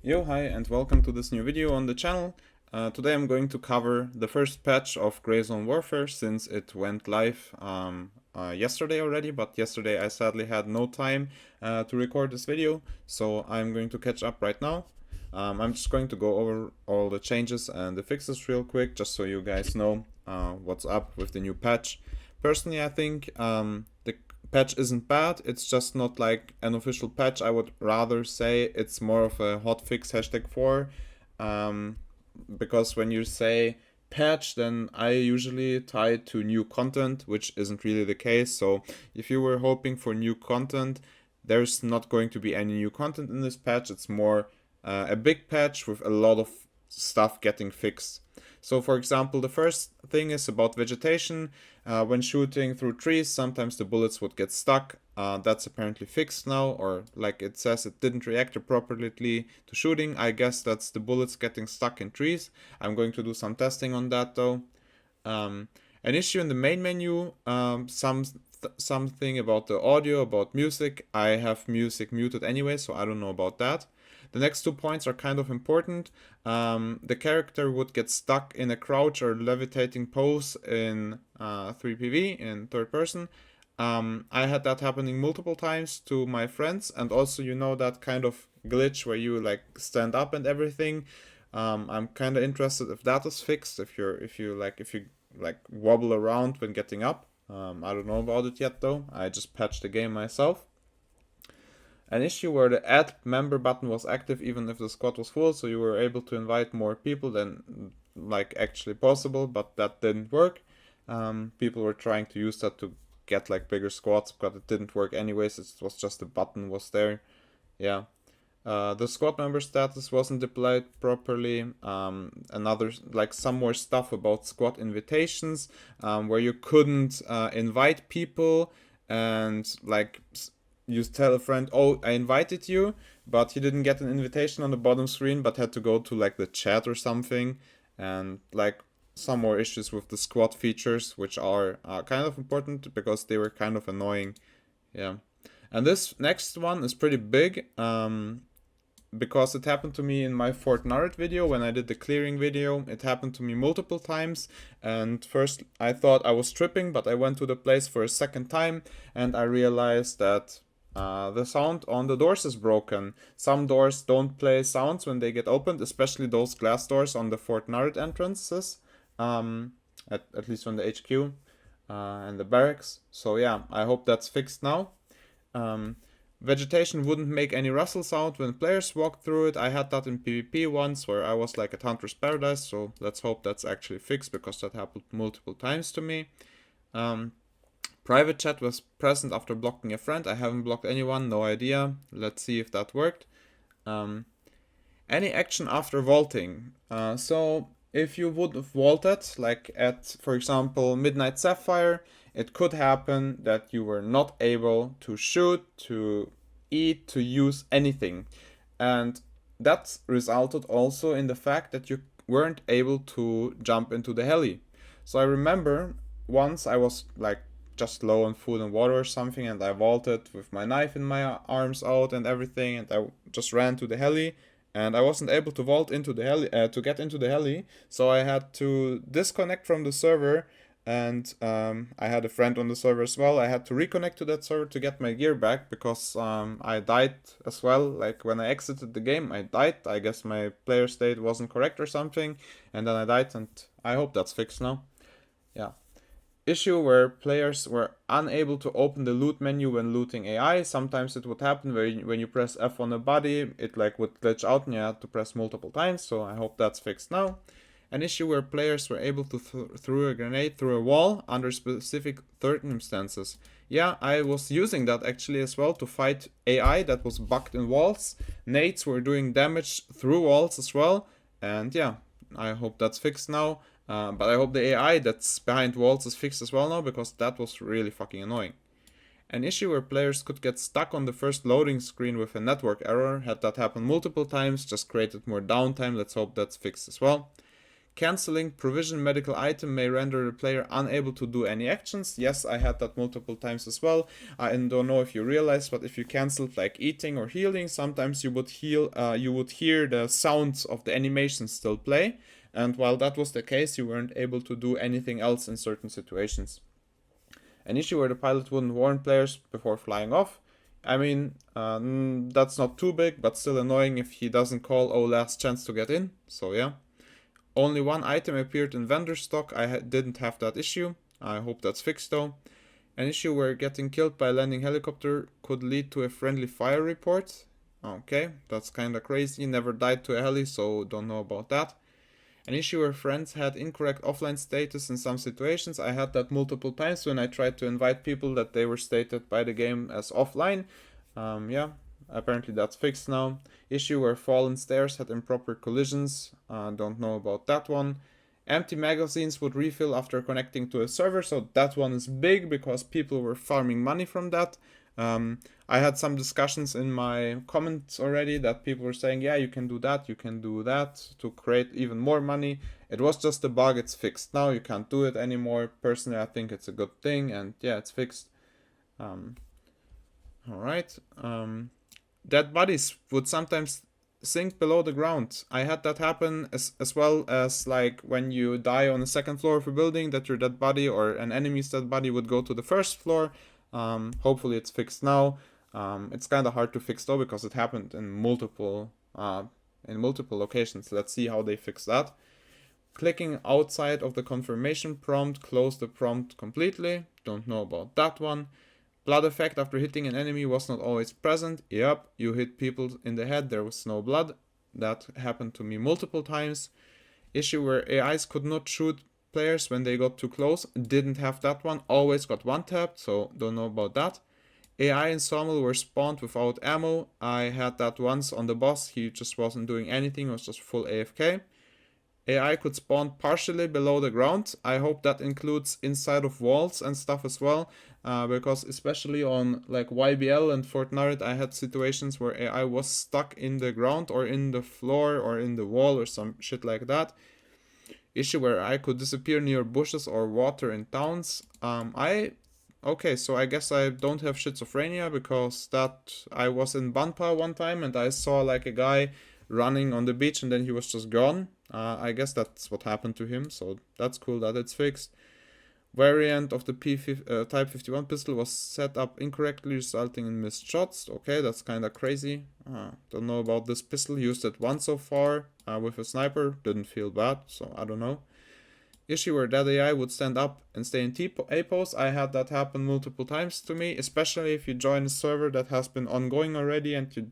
Yo, hi, and welcome to this new video on the channel. Today I'm going to cover the first patch of Gray Zone Warfare since it went live yesterday already, but yesterday I sadly had no time to record this video, so I'm going to catch up right now. I'm just going to go over all the changes and the fixes real quick, just so you guys know what's up with the new patch. Personally, I think the patch isn't bad, it's just not like an official patch. I would rather say it's more of a hotfix #4, because when you say patch, then I usually tie it to new content, which isn't really the case. So if you were hoping for new content, there's not going to be any new content in this patch. It's more a big patch with a lot of stuff getting fixed. So for example, the first thing is about vegetation. When shooting through trees, sometimes the bullets would get stuck. That's apparently fixed now, or like it says, it didn't react appropriately to shooting. I guess that's the bullets getting stuck in trees. I'm going to do some testing on that though. An issue in the main menu, something about the audio, about music. I have music muted anyway, so I don't know about that. The next 2 points are kind of important. The character would get stuck in a crouch or levitating pose in 3PV, in third person. I had that happening multiple times to my friends, and also, you know, that kind of glitch where you like stand up and everything. I'm kind of interested if that is fixed, if you wobble around when getting up. I don't know about it yet though. I just patched the game myself. An issue where the add member button was active even if the squad was full, so you were able to invite more people than like actually possible, but that didn't work. People were trying to use that to get like bigger squads, but it didn't work anyways. It was just the button was there. Yeah. The squad member status wasn't deployed properly. Another, like some more stuff about squad invitations, where you couldn't invite people, and like you tell a friend, oh, I invited you, but he didn't get an invitation on the bottom screen, but had to go to like the chat or something. And like some more issues with the squad features, which are kind of important because they were kind of annoying. Yeah. And this next one is pretty big, because it happened to me in my Fort Narret video when I did the clearing video. It happened to me multiple times, and first I thought I was tripping, but I went to the place for a second time and I realized that the sound on the doors is broken. Some doors don't play sounds when they get opened, especially those glass doors on the Fort Narret entrances, at least on the HQ and the barracks. So yeah, I hope that's fixed now. Vegetation wouldn't make any rustle sound when players walked through it. I had that in PvP once where I was like at Hunter's Paradise, so let's hope that's actually fixed because that happened multiple times to me. Private chat was present after blocking a friend. I haven't blocked anyone, no idea. Let's see if that worked. Any action after vaulting. So if you would have vaulted, like at, for example, Midnight Sapphire, it could happen that you were not able to shoot, to eat, to use anything. And that resulted also in the fact that you weren't able to jump into the heli. So I remember once I was like just low on food and water or something, and I vaulted with my knife in my arms out and everything, and I just ran to the heli, and I wasn't able to vault into the heli, to get into the heli, so I had to disconnect from the server, and I had a friend on the server as well. I had to reconnect to that server to get my gear back, because I died as well. Like when I exited the game, I died. I guess my player state wasn't correct or something, and then I died, and I hope that's fixed now. Yeah. Issue where players were unable to open the loot menu when looting AI. Sometimes it would happen where when you press F on a body, it like would glitch out and you had to press multiple times, so I hope that's fixed now. An issue where players were able to throw a grenade through a wall under specific circumstances. Yeah, I was using that actually as well to fight AI that was bugged in walls. Nades were doing damage through walls as well, and yeah, I hope that's fixed now. But I hope the AI that's behind walls is fixed as well now, because that was really fucking annoying. An issue where players could get stuck on the first loading screen with a network error. Had that happen multiple times, just created more downtime. Let's hope that's fixed as well. Canceling provision medical item may render the player unable to do any actions. Yes, I had that multiple times as well. I don't know if you realize, but if you canceled like eating or healing, sometimes you would hear the sounds of the animation still play. And while that was the case, you weren't able to do anything else in certain situations. An issue where the pilot wouldn't warn players before flying off. I mean, that's not too big, but still annoying if he doesn't call, oh, last chance to get in. So yeah. Only one item appeared in vendor stock. I didn't have that issue. I hope that's fixed though. An issue where getting killed by a landing helicopter could lead to a friendly fire report. Okay, that's kinda crazy. Never died to a heli, so don't know about that. An issue where friends had incorrect offline status in some situations. I had that multiple times when I tried to invite people that they were stated by the game as offline. Yeah, apparently that's fixed now. Issue where fallen stairs had improper collisions. Don't know about that one. Empty magazines would refill after connecting to a server, so that one is big because people were farming money from that. I had some discussions in my comments already that people were saying, yeah, you can do that to create even more money. It was just a bug, it's fixed now, you can't do it anymore. Personally, I think it's a good thing, and yeah, it's fixed. Alright. Dead bodies would sometimes sink below the ground. I had that happen as well as like when you die on the second floor of a building, that your dead body or an enemy's dead body would go to the first floor. Hopefully it's fixed now. It's kind of hard to fix though because it happened in multiple locations. Let's see how they fix that. Clicking outside of the confirmation prompt closed the prompt completely. Don't know about that one. Blood effect after hitting an enemy was not always present. Yep, you hit people in the head, there was no blood. That happened to me multiple times. Issue where AIs could not shoot players when they got too close. Didn't have that one, always got one tapped, so don't know about that. AI and Sommel were spawned without ammo. I had that once on the boss, he just wasn't doing anything, was just full AFK. AI could spawn partially below the ground. I hope that includes inside of walls and stuff as well, because especially on like YBL and Fortnite, I had situations where AI was stuck in the ground or in the floor or in the wall or some shit like that. Issue where I could disappear near bushes or water in towns. Okay, so I guess I don't have schizophrenia because that I was in Banpa one time and I saw like a guy running on the beach and then he was just gone. I guess that's what happened to him, so that's cool that it's fixed. Variant of the Type 51 pistol was set up incorrectly, resulting in missed shots. Okay, that's kind of crazy. Don't know about this pistol, used it once so far with a sniper, didn't feel bad, so I don't know. Issue where that AI would stand up and stay in A pose. I had that happen multiple times to me, especially if you join a server that has been ongoing already and you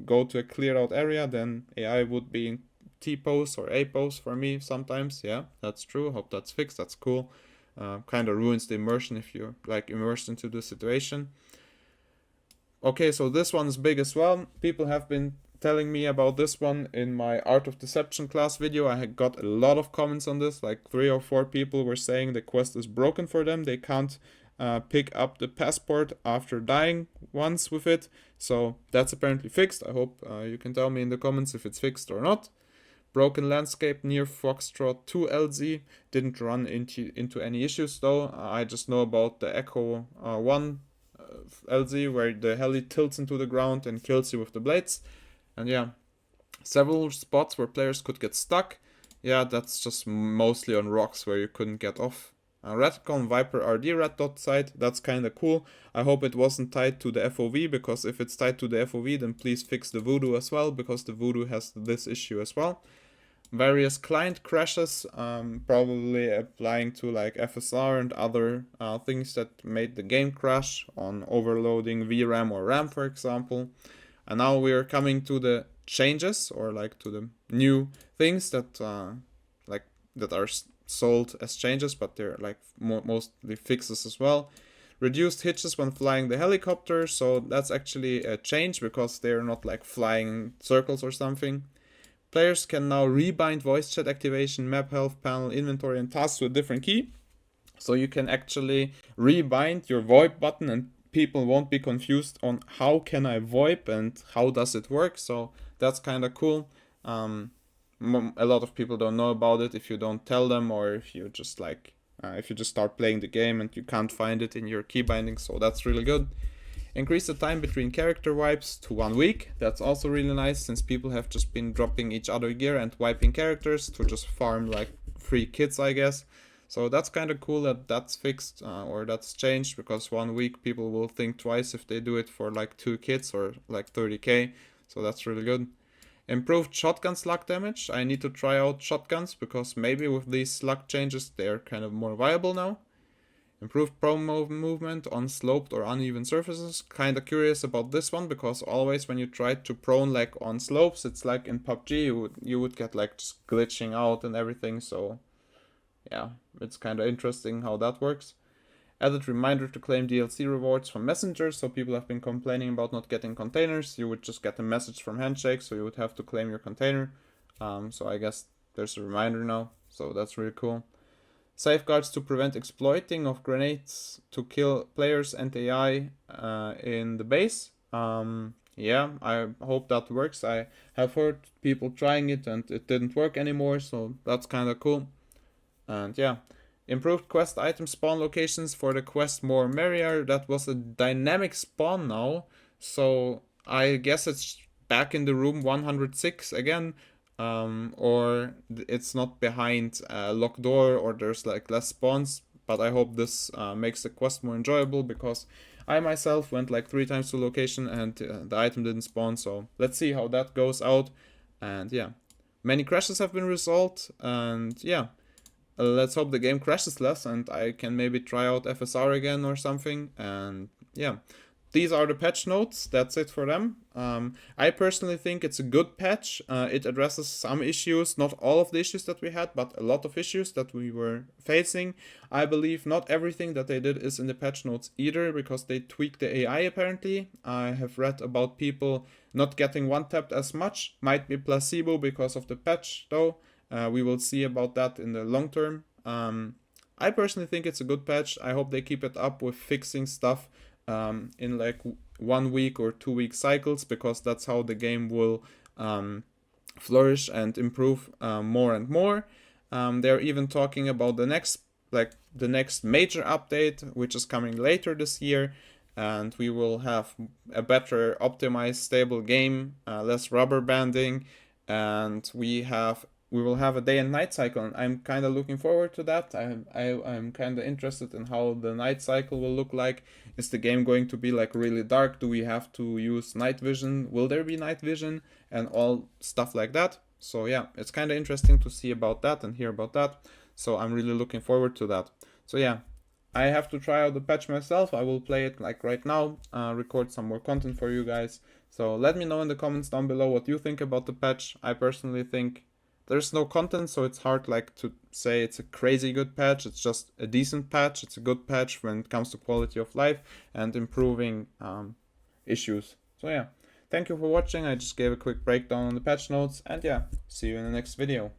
go to a cleared out area, then AI would be in T pose or A pose for me sometimes. Yeah, that's true. Hope that's fixed. That's cool. Kind of ruins the immersion if you're like immersed into the situation. Okay, so this one is big as well. People have been telling me about this one in my Art of Deception class video. I had got a lot of comments on this, like 3 or 4 people were saying the quest is broken for them. They can't pick up the passport after dying once with it. So that's apparently fixed. I hope you can tell me in the comments if it's fixed or not. Broken landscape near Foxtrot 2 LZ. Didn't run into any issues though. I just know about the Echo 1 LZ where the heli tilts into the ground and kills you with the blades. And yeah, several spots where players could get stuck. Yeah, that's just mostly on rocks where you couldn't get off. Redcon Viper RD red dot site, that's kinda cool. I hope it wasn't tied to the FOV, because if it's tied to the FOV, then please fix the Voodoo as well, because the Voodoo has this issue as well. Various client crashes, probably applying to like FSR and other things that made the game crash on overloading VRAM or RAM, for example. And now we are coming to the changes, or like to the new things that that are sold as changes, but they're like mostly fixes as well. Reduced hitches when flying the helicopter, so that's actually a change because they're not like flying circles or something. Players can now rebind voice chat activation, map health panel, inventory, and tasks with a different key. So you can actually rebind your VoIP button and people won't be confused on how can I VoIP and how does it work. So that's kind of cool. a lot of people don't know about it if you don't tell them, or if you just if you just start playing the game and you can't find it in your key bindings. So that's really good. Increase the time between character wipes to 1 week. That's also really nice, since people have just been dropping each other gear and wiping characters to just farm like free kits, I guess. So that's kind of cool that that's fixed, or that's changed, because 1 week people will think twice if they do it for like 2 kits or like 30k. So that's really good. Improved shotgun slug damage. I need to try out shotguns, because maybe with these slug changes they're kind of more viable now. Improved prone movement on sloped or uneven surfaces. Kinda curious about this one, because always when you try to prone like on slopes, it's like in PUBG you would get like just glitching out and everything. So yeah, it's kinda interesting how that works. Added reminder to claim DLC rewards from messengers. So people have been complaining about not getting containers. You would just get a message from Handshake, so you would have to claim your container. So I guess there's a reminder now. So that's really cool. Safeguards to prevent exploiting of grenades to kill players and AI in the base. Yeah, I hope that works. I have heard people trying it and it didn't work anymore, so that's kind of cool. And yeah, improved quest item spawn locations for the quest More Merrier. That was a dynamic spawn now, so I guess it's back in the room 106 again. Or it's not behind a locked door, or there's like less spawns. But I hope this makes the quest more enjoyable, because I myself went like 3 times to location and the item didn't spawn. So let's see how that goes out. And yeah, many crashes have been resolved, and yeah, let's hope the game crashes less and I can maybe try out FSR again or something. And yeah, these are the patch notes. That's it for them. I personally think it's a good patch. It addresses some issues, not all of the issues that we had, but a lot of issues that we were facing. I believe not everything that they did is in the patch notes either, because they tweaked the AI apparently. I have read about people not getting one-tapped as much. Might be placebo because of the patch though. We will see about that in the long term. I personally think it's a good patch. I hope they keep it up with fixing stuff in like 1 week or 2 week cycles, because that's how the game will flourish and improve more and more. They're even talking about the next major update, which is coming later this year, and we will have a better optimized stable game, less rubber banding, and we will have a day and night cycle, and I'm kind of looking forward to that. I'm kind of interested in how the night cycle will look like. Is the game going to be like really dark? Do we have to use night vision? Will there be night vision? And all stuff like that. So yeah, it's kind of interesting to see about that and hear about that. So I'm really looking forward to that. So yeah, I have to try out the patch myself. I will play it like right now, record some more content for you guys. So let me know in the comments down below what you think about the patch. I personally think there's no content, so it's hard like to say it's a crazy good patch. It's just a decent patch. It's a good patch when it comes to quality of life and improving issues. So yeah, thank you for watching. I just gave a quick breakdown on the patch notes, and yeah, see you in the next video.